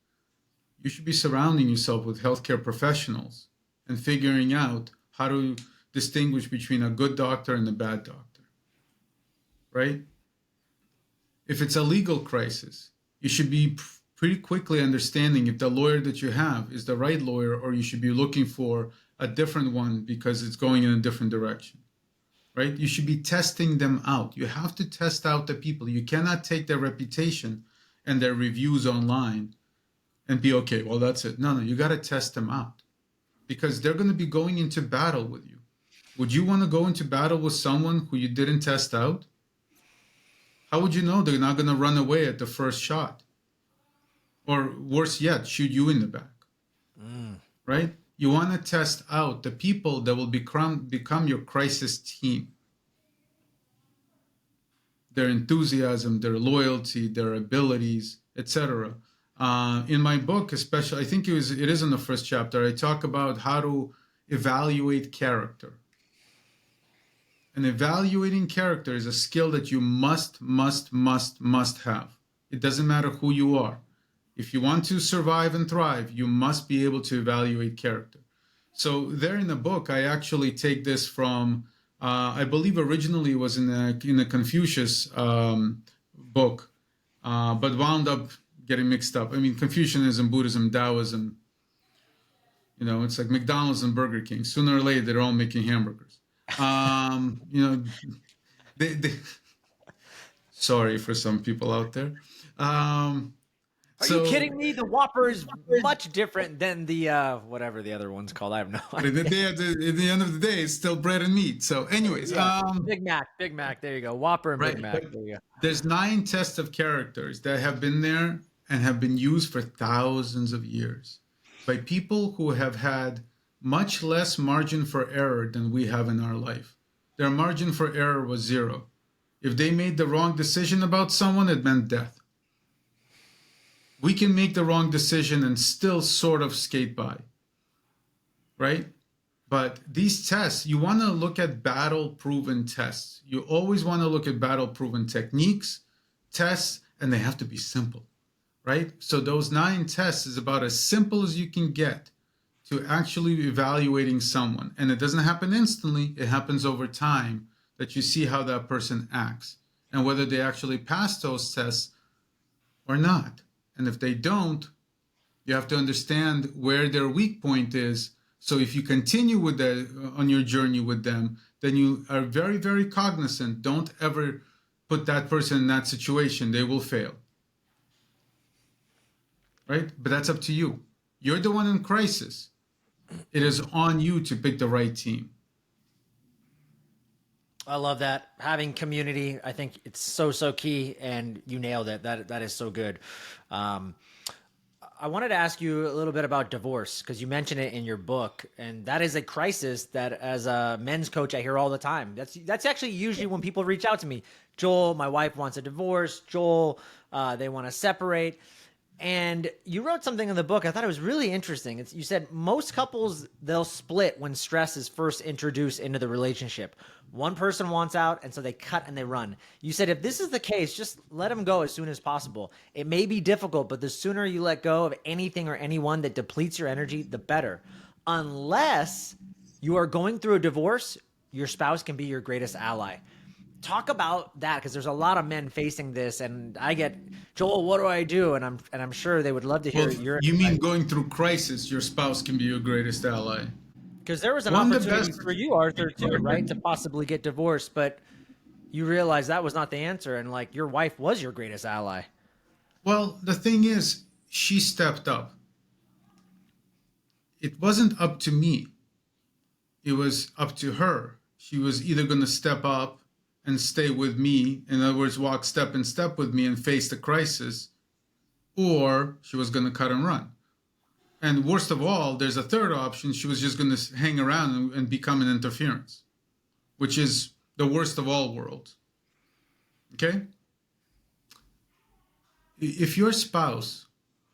you should be surrounding yourself with healthcare professionals and figuring out how to distinguish between a good doctor and a bad doctor, right? If it's a legal crisis, you should be pretty quickly understanding if the lawyer that you have is the right lawyer, or you should be looking for a different one because it's going in a different direction, right? You should be testing them out. You have to test out the people. You cannot take their reputation and their reviews online and be okay, well, that's it. No, you got to test them out, because they're going to be going into battle with you. Would you want to go into battle with someone who you didn't test out? How would you know they're not going to run away at the first shot? Or worse yet, shoot you in the back, right? You want to test out the people that will become your crisis team. Their enthusiasm, their loyalty, their abilities, etc. In my book, especially, I think it is in the first chapter, I talk about how to evaluate character. And evaluating character is a skill that you must have. It doesn't matter who you are. If you want to survive and thrive, you must be able to evaluate character. So there in the book, I actually take this from, I believe originally it was in a Confucius book, but wound up getting mixed up. I mean, Confucianism, Buddhism, Taoism, it's like McDonald's and Burger King. Sooner or later, they're all making hamburgers. They sorry for some people out there. Are you kidding me? The Whopper is much different than the whatever the other one's called. I have no idea. At the end of the day, it's still bread and meat. So, anyways, Big Mac. There you go. Whopper and right, Big Mac. There you go. There's 9 tests of characters that have been there and have been used for thousands of years by people who have had much less margin for error than we have in our life. Their margin for error was 0. If they made the wrong decision about someone, it meant death. We can make the wrong decision and still sort of skate by, right? But these tests, you want to look at battle-proven tests. You always want to look at battle-proven techniques, tests, and they have to be simple, right? So those 9 tests is about as simple as you can get to actually evaluating someone. And it doesn't happen instantly. It happens over time, that you see how that person acts and whether they actually pass those tests or not. And if they don't, you have to understand where their weak point is. So if you continue with on your journey with them, then you are very, very cognizant. Don't ever put that person in that situation. They will fail. Right? But that's up to you. You're the one in crisis. It is on you to pick the right team. I love that. Having community, I think it's so key, and you nailed it. That is so good. I wanted to ask you a little bit about divorce because you mentioned it in your book, and that is a crisis that, as a men's coach, I hear all the time. That's actually usually when people reach out to me. Joel, my wife wants a divorce. Joel, they want to separate. And you wrote something in the book. I thought it was really interesting. You said most couples, they'll split when stress is first introduced into the relationship. One person wants out, and so they cut and they run. You said if this is the case, just let them go as soon as possible. It may be difficult, but the sooner you let go of anything or anyone that depletes your energy, the better. Unless you are going through a divorce, your spouse can be your greatest ally. Talk about that, because there's a lot of men facing this, and I get, Joel, what do I do? And I'm sure they would love to hear your. You mean going through crisis, your spouse can be your greatest ally? Because there was an opportunity for you, Arthur, too, right, to possibly get divorced, but you realized that was not the answer, and like your wife was your greatest ally. Well, the thing is, she stepped up. It wasn't up to me. It was up to her. She was either going to step up and stay with me, in other words, walk step in step with me and face the crisis, or she was going to cut and run. And worst of all, there's a third option. She was just going to hang around and become an interference, which is the worst of all worlds. Okay? If your spouse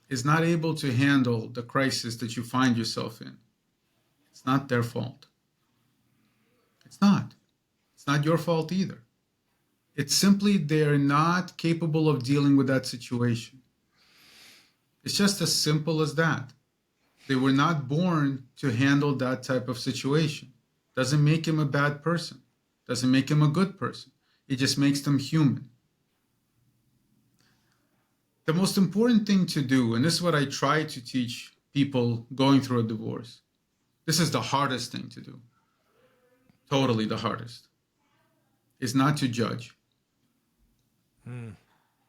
is not able to handle the crisis that you find yourself in, it's not their fault. It's not. It's not your fault either. It's simply they're not capable of dealing with that situation. It's just as simple as that. They were not born to handle that type of situation. Doesn't make him a bad person. Doesn't make him a good person. It just makes them human. The most important thing to do, and this is what I try to teach people going through a divorce, this is the hardest thing to do. Totally the hardest. Is not to judge.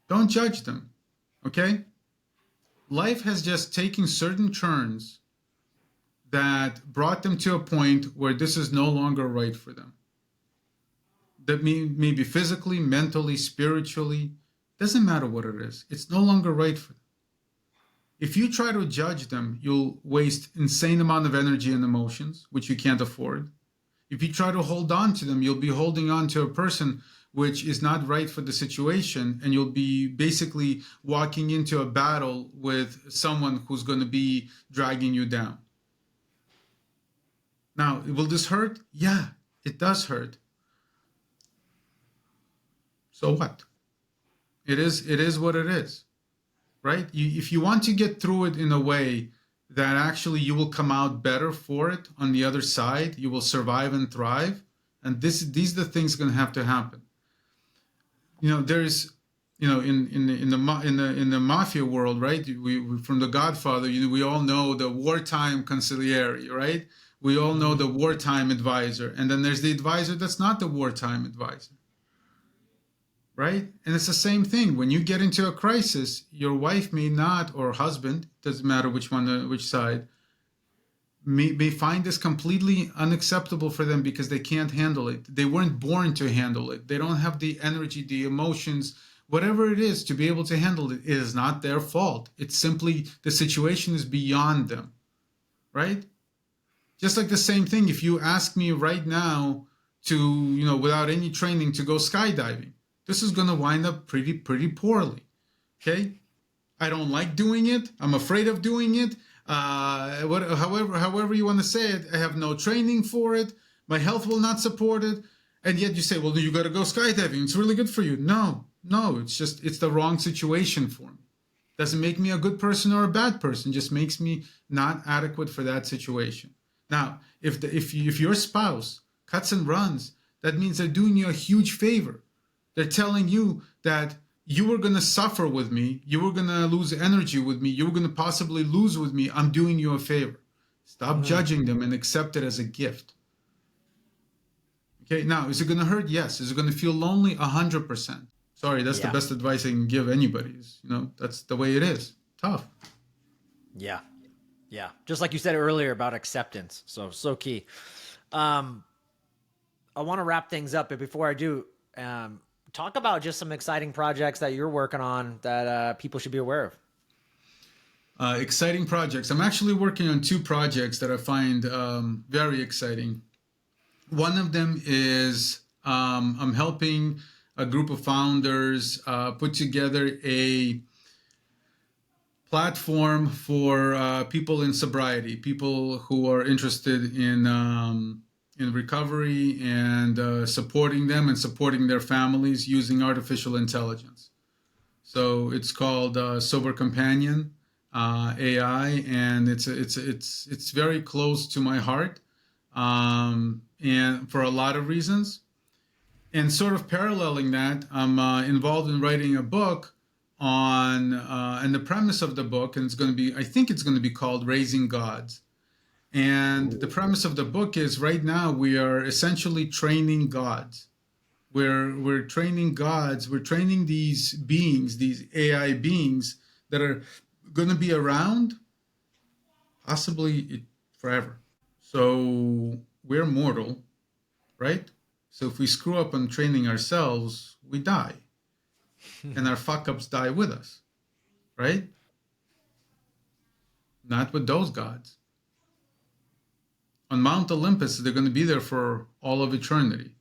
Don't judge them, okay? Life has just taken certain turns that brought them to a point where this is no longer right for them. That maybe physically, mentally, spiritually, doesn't matter what it is. It's no longer right for them. If you try to judge them, you'll waste insane amount of energy and emotions, which you can't afford. If you try to hold on to them, you'll be holding on to a person which is not right for the situation, and you'll be basically walking into a battle with someone who's going to be dragging you down. Now, will this hurt? Yeah, it does hurt. So what? It is what it is, right? If you want to get through it in a way that actually you will come out better for it on the other side, you will survive and thrive, and these are the things going to have to happen. There's, in the mafia world, right? We from The Godfather, we all know the wartime consigliere, right? We all know the wartime advisor, and then there's the advisor that's not the wartime advisor, right? And it's the same thing. When you get into a crisis, your wife may not, or husband, doesn't matter which one, which side, may find this completely unacceptable for them because they can't handle it. They weren't born to handle it. They don't have the energy, the emotions, whatever it is to be able to handle it. It is not their fault. It's simply the situation is beyond them, right? Just like the same thing, if you ask me right now to, without any training, to go skydiving, this is going to wind up pretty poorly, okay? I don't like doing it. I'm afraid of doing it. However you want to say it, I have no training for it. My health will not support it. And yet you say, well, you got to go skydiving. It's really good for you. No, it's the wrong situation for me. Doesn't make me a good person or a bad person. Just makes me not adequate for that situation. Now, if your spouse cuts and runs, that means they're doing you a huge favor. They're telling you that you were going to suffer with me. You were going to lose energy with me. You were going to possibly lose with me. I'm doing you a favor. Stop judging them and accept it as a gift. Okay, now, is it going to hurt? Yes. Is it going to feel lonely? 100%. Sorry, that's the best advice I can give anybody. That's the way it is. Tough. Yeah. Yeah. Just like you said earlier about acceptance. So key. I want to wrap things up, but before I do, talk about just some exciting projects that you're working on that people should be aware of. Exciting projects. I'm actually working on two projects that I find very exciting. One of them is I'm helping a group of founders put together a platform for people in sobriety, people who are interested in recovery and supporting them and supporting their families using artificial intelligence. So it's called Sober Companion AI, and it's very close to my heart, and for a lot of reasons. And sort of paralleling that, I'm involved in writing a book on, and the premise of the book, and it's going to be, I think it's going to be called Raising Gods. And the premise of the book is right now we are essentially training gods. We're training gods. We're training these beings, these AI beings that are going to be around possibly forever. So we're mortal, right? So if we screw up on training ourselves, we die. And our fuck ups die with us, right? Not with those gods. On Mount Olympus, they're going to be there for all of eternity.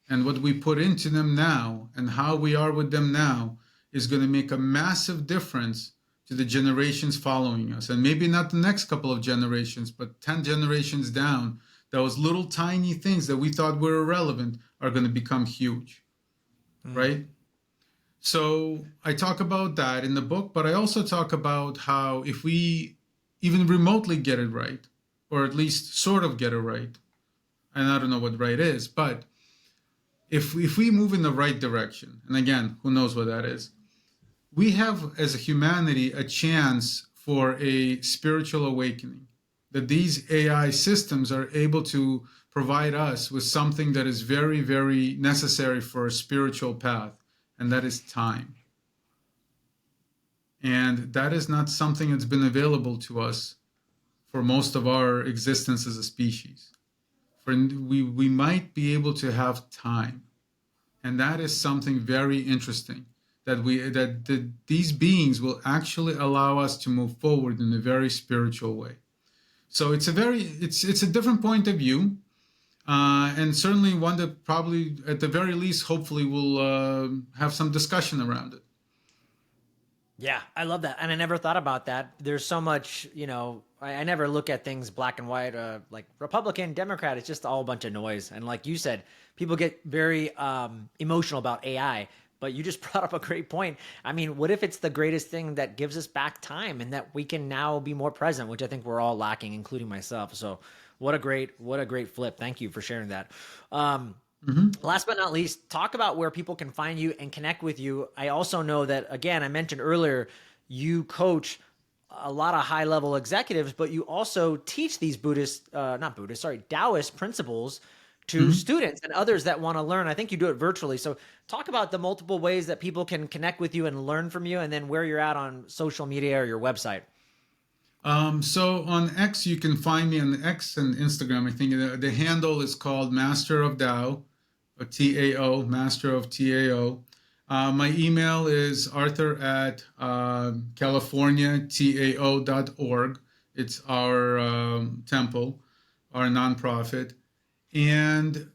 And what we put into them now and how we are with them now is going to make a massive difference to the generations following us. And maybe not the next couple of generations, but 10 generations down, those little tiny things that we thought were irrelevant are going to become huge, right? So I talk about that in the book, but I also talk about how if we even remotely get it right, or at least sort of get it right, and I don't know what right is, but if we move in the right direction, and again, who knows what that is, we have as a humanity a chance for a spiritual awakening, that these AI systems are able to provide us with something that is very, very necessary for a spiritual path, and that is time. And that is not something that's been available to us for most of our existence as a species. We might be able to have time. And that is something very interesting, that these beings will actually allow us to move forward in a very spiritual way. So it's a different point of view, and certainly one that probably, at the very least, hopefully will have some discussion around it. Yeah, I love that. And I never thought about that. There's so much, I never look at things black and white, like Republican, Democrat. It's just all a bunch of noise. And like you said, people get very emotional about AI, but you just brought up a great point. I mean, what if it's the greatest thing that gives us back time and that we can now be more present, which I think we're all lacking, including myself. So what a great flip. Thank you for sharing that. Last but not least, talk about where people can find you and connect with you. I also know that, again, I mentioned earlier, you coach a lot of high level executives, but you also teach these Taoist principles to students and others that want to learn. I think you do it virtually. So talk about the multiple ways that people can connect with you and learn from you, and then where you're at on social media or your website. So on X, you can find me on X and Instagram. I think the handle is called Master of Tao, or TAO, Master of TAO. My email is arthur@californiatao.org. It's our temple, our nonprofit. And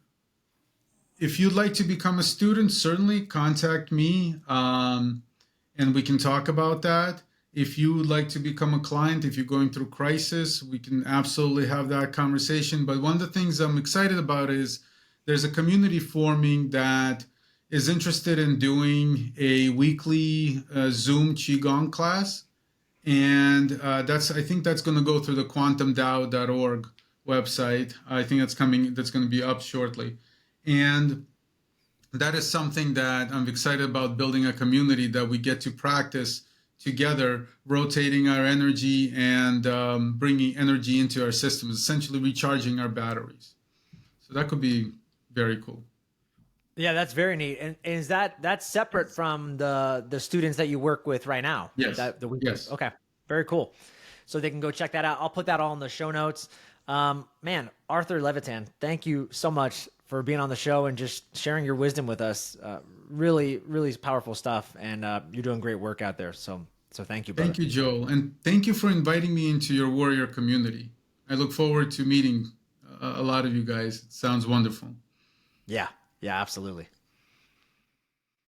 if you'd like to become a student, certainly contact me, and we can talk about that. If you would like to become a client, if you're going through crisis, we can absolutely have that conversation. But one of the things I'm excited about is there's a community forming that is interested in doing a weekly Zoom Qigong class. And I think that's going to go through the quantumdao.org website. I think that's going to be up shortly. And that is something that I'm excited about, building a community that we get to practice together, rotating our energy and bringing energy into our systems, essentially recharging our batteries. So that could be very cool. Yeah, that's very neat. And is that's separate from the students that you work with right now? Yes. Yes. Okay. Very cool. So they can go check that out. I'll put that all in the show notes. Man, Arthur Levitan, thank you so much for being on the show and just sharing your wisdom with us. Really, really powerful stuff. And you're doing great work out there. So So thank you, brother. Thank you, Joel. And thank you for inviting me into your warrior community. I look forward to meeting a lot of you guys. It sounds wonderful. Yeah. Yeah, absolutely.